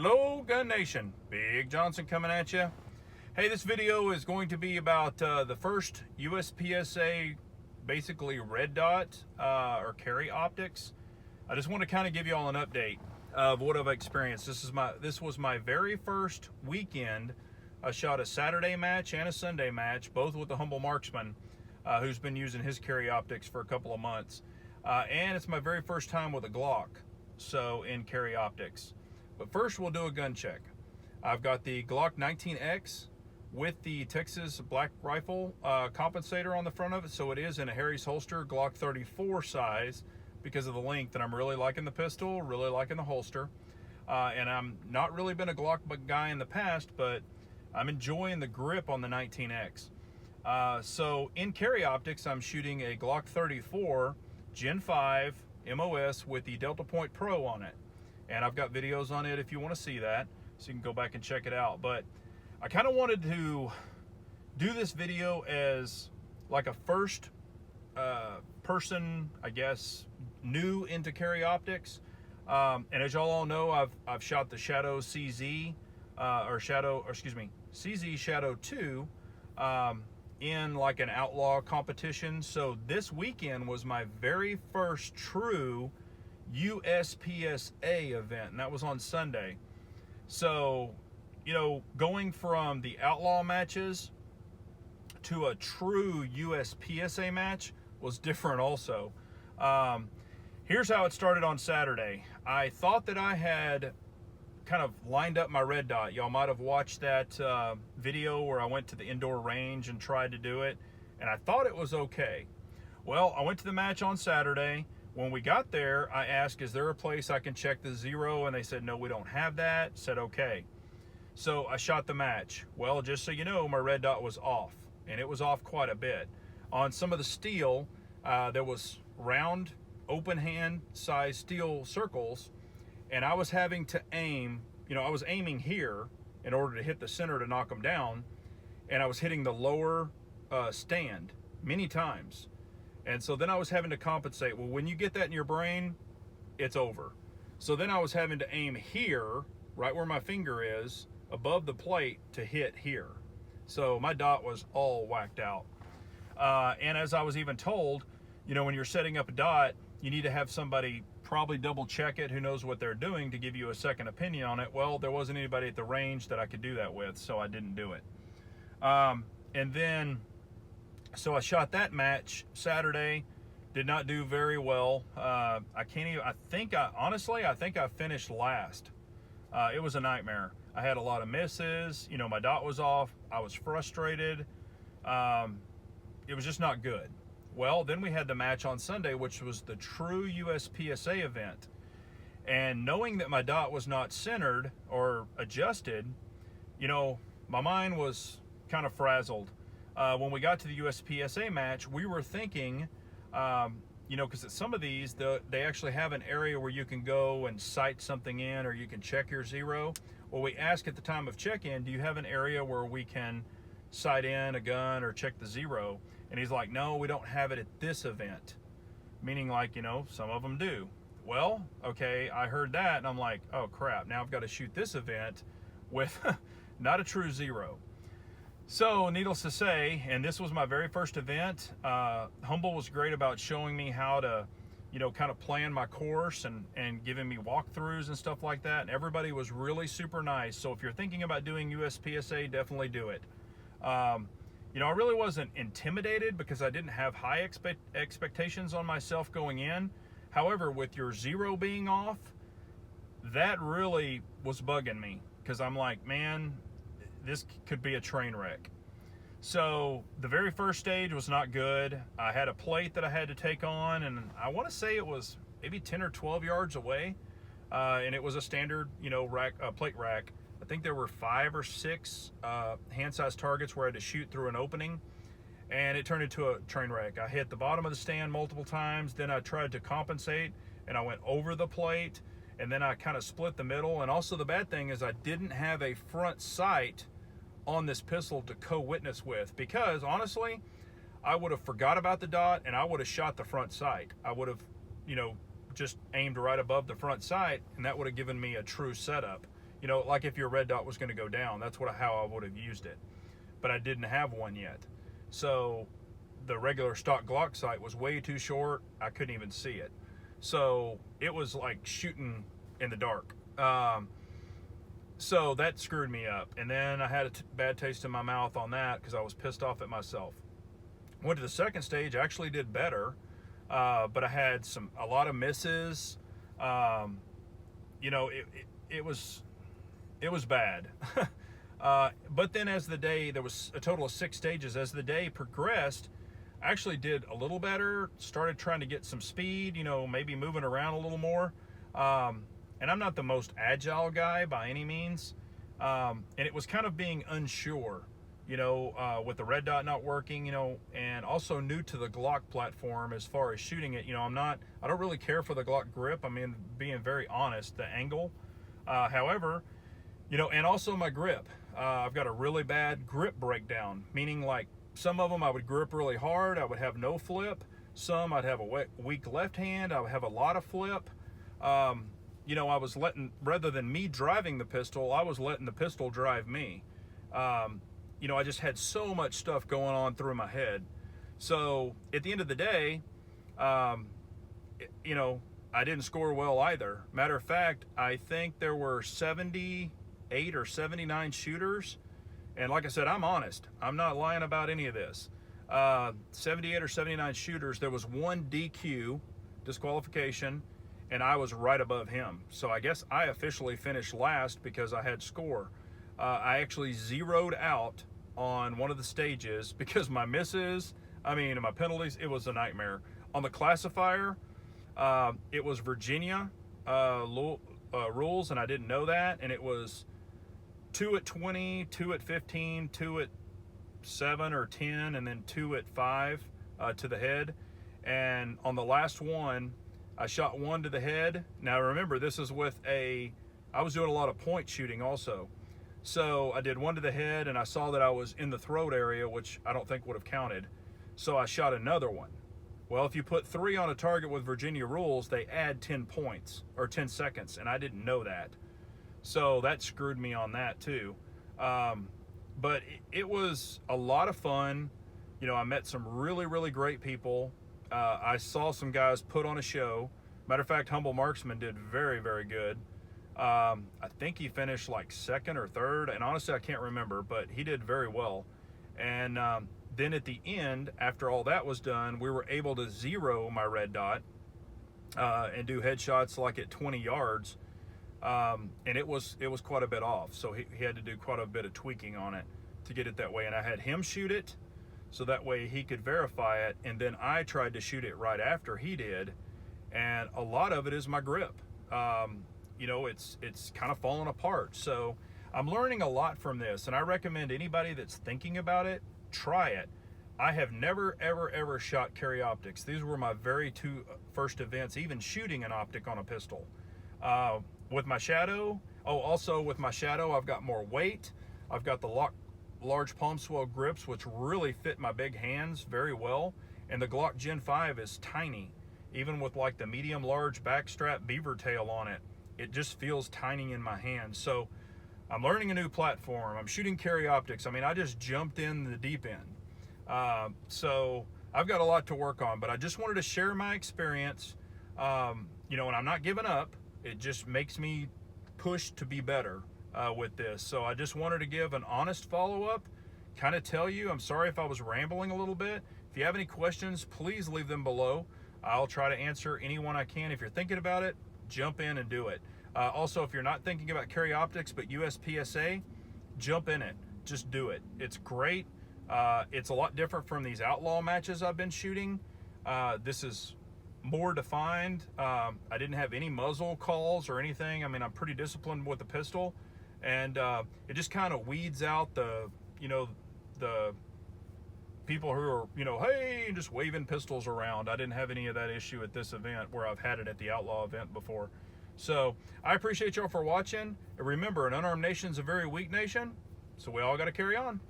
Hello, Gun Nation. Big Johnson coming at you. Hey, this video is going to be about the first USPSA, basically red dot or carry optics. I just want to kind of give you all an update of what I've experienced. This was my very first weekend. I shot a Saturday match and a Sunday match, both with the Humble Marksman, who's been using his carry optics for a couple of months. And it's my very first time with a Glock, so in carry optics. But first we'll do a gun check. I've got the Glock 19X with the Texas Black Rifle compensator on the front of it, so it is in a Harry's holster, Glock 34 size, because of the length, and I'm really liking the pistol, really liking the holster. And I'm not really been a Glock guy in the past, but I'm enjoying the grip on the 19X. So in carry optics, I'm shooting a Glock 34 Gen 5 MOS with the Delta Point Pro on it. And I've got videos on it if you want to see that, so you can go back and check it out. But I kind of wanted to do this video as like a first person, I guess, new into carry optics. And as y'all all know, I've shot the Shadow CZ, CZ Shadow 2 in like an outlaw competition. So this weekend was my very first true USPSA event, and that was on Sunday. So, you know, going from the outlaw matches to a true USPSA match was different also. Here's how it started on Saturday. I thought that I had kind of lined up my red dot. Y'all might have watched that video where I went to the indoor range and tried to do it, and I thought it was okay. Well, I went to the match on Saturday. When we got there, I asked, is there a place I can check the zero? And they said, no, we don't have that. Said, okay. So I shot the match. Well, just so you know, my red dot was off, and it was off quite a bit. On some of the steel, there was round, open hand size steel circles, and I was having to aim, I was aiming here in order to hit the center to knock them down, and I was hitting the lower stand many times. And so then I was having to compensate. Well, when you get that in your brain, it's over. So then I was having to aim here, right where my finger is, above the plate to hit here. So my dot was all whacked out. And as I was even told, when you're setting up a dot, you need to have somebody probably double check it, who knows what they're doing, to give you a second opinion on it. Well, there wasn't anybody at the range that I could do that with, so I didn't do it. And then, so I shot that match Saturday, did not do very well. I think I finished last. It was a nightmare. I had a lot of misses. My dot was off. I was frustrated. It was just not good. Well, then we had the match on Sunday, which was the true USPSA event. And knowing that my dot was not centered or adjusted, my mind was kind of frazzled. When we got to the USPSA match, we were thinking, because at some of these, they actually have an area where you can go and sight something in, or you can check your zero. Well, we asked at the time of check-in, do you have an area where we can sight in a gun or check the zero? And he's like, no, we don't have it at this event. Meaning, like, some of them do. Well, okay, I heard that, and I'm like, oh crap, now I've got to shoot this event with not a true zero. So, needless to say, and this was my very first event, Humble was great about showing me how to, kind of plan my course and giving me walkthroughs and stuff like that. And everybody was really super nice. So if you're thinking about doing USPSA, definitely do it. I really wasn't intimidated because I didn't have high expectations on myself going in. However, with your zero being off, that really was bugging me, because I'm like, man, this could be a train wreck. So the very first stage was not good. I had a plate that I had to take on, and I want to say it was maybe 10 or 12 yards away. And it was a standard, plate rack. I think there were 5 or 6 hand-sized targets where I had to shoot through an opening, and it turned into a train wreck. I hit the bottom of the stand multiple times. Then I tried to compensate, and I went over the plate, and then I kind of split the middle. And also the bad thing is I didn't have a front sight on this pistol to co-witness with, because honestly, I would have forgot about the dot and I would have shot the front sight. I would have, just aimed right above the front sight, and that would have given me a true setup. You know, like if your red dot was going to go down, that's how I would have used it. But I didn't have one yet. So the regular stock Glock sight was way too short. I couldn't even see it. So it was like shooting in the dark. So that screwed me up. And then I had a bad taste in my mouth on that because I was pissed off at myself. Went to the second stage, actually did better, but I had a lot of misses. You know, it was bad. But then as the day, there was a total of 6 stages. As the day progressed, I actually did a little better, started trying to get some speed, you know, maybe moving around a little more. And I'm not the most agile guy by any means. And it was kind of being unsure, you know, with the red dot not working, you know, and also new to the Glock platform as far as shooting it. You know, I don't really care for the Glock grip. I mean, being very honest, the angle. However, you know, and also my grip. I've got a really bad grip breakdown, meaning like some of them I would grip really hard, I would have no flip. Some I'd have a weak left hand, I would have a lot of flip. You know, I was rather than me driving the pistol, I was letting the pistol drive me. You know, I just had so much stuff going on through my head. So at the end of the day, you know, I didn't score well either. Matter of fact, I think there were 78 or 79 shooters. And like I said, I'm honest. I'm not lying about any of this. 78 or 79 shooters. There was one DQ, disqualification, and I was right above him. So I guess I officially finished last because I had score. I actually zeroed out on one of the stages because my misses, my penalties, it was a nightmare. On the classifier, it was Virginia rules, and I didn't know that, and it was 2 at 20, 2 at 15, 2 at 7 or 10, and then 2 at 5 to the head. And on the last one, I shot 1 to the head. Now remember, this is I was doing a lot of point shooting also. So I did 1 to the head, and I saw that I was in the throat area, which I don't think would have counted. So I shot another one. Well, if you put 3 on a target with Virginia rules, they add 10 points or 10 seconds, and I didn't know that. So that screwed me on that too. But it was a lot of fun. You know, I met some really, really great people. I saw some guys put on a show. Matter of fact, Humble Marksman did very, very good. I think he finished like 2nd or 3rd, and honestly, I can't remember, but he did very well. And then at the end, after all that was done, we were able to zero my red dot and do headshots like at 20 yards. And it was quite a bit off, so he had to do quite a bit of tweaking on it to get it that way. And I had him shoot it, so that way he could verify it, and then I tried to shoot it right after he did. And a lot of it is my grip. You know, it's kind of falling apart. So I'm learning a lot from this, and I recommend anybody that's thinking about it, try it. I have never, ever shot carry optics. These were my very first events, even shooting an optic on a pistol. With my shadow, also with my shadow, I've got more weight. I've got the large palm swell grips, which really fit my big hands very well. And the Glock Gen 5 is tiny. Even with like the medium large backstrap beaver tail on it, it just feels tiny in my hands. So I'm learning a new platform. I'm shooting carry optics. I mean, I just jumped in the deep end. So I've got a lot to work on, but I just wanted to share my experience. You know, and I'm not giving up. It just makes me push to be better with this. So I just wanted to give an honest follow-up, kind of tell you, I'm sorry if I was rambling a little bit. If you have any questions, please leave them below. I'll try to answer anyone I can. If you're thinking about it, jump in and do it. Also, if you're not thinking about carry optics but USPSA, jump in it. Just do it. It's great. It's a lot different from these outlaw matches I've been shooting. This is more defined. I didn't have any muzzle calls or anything. I mean, I'm pretty disciplined with the pistol, and it just kind of weeds out the people who are, hey, just waving pistols around. I didn't have any of that issue at this event where I've had it at the outlaw event before. So I appreciate y'all for watching. And remember, an unarmed nation is a very weak nation, so we all got to carry on.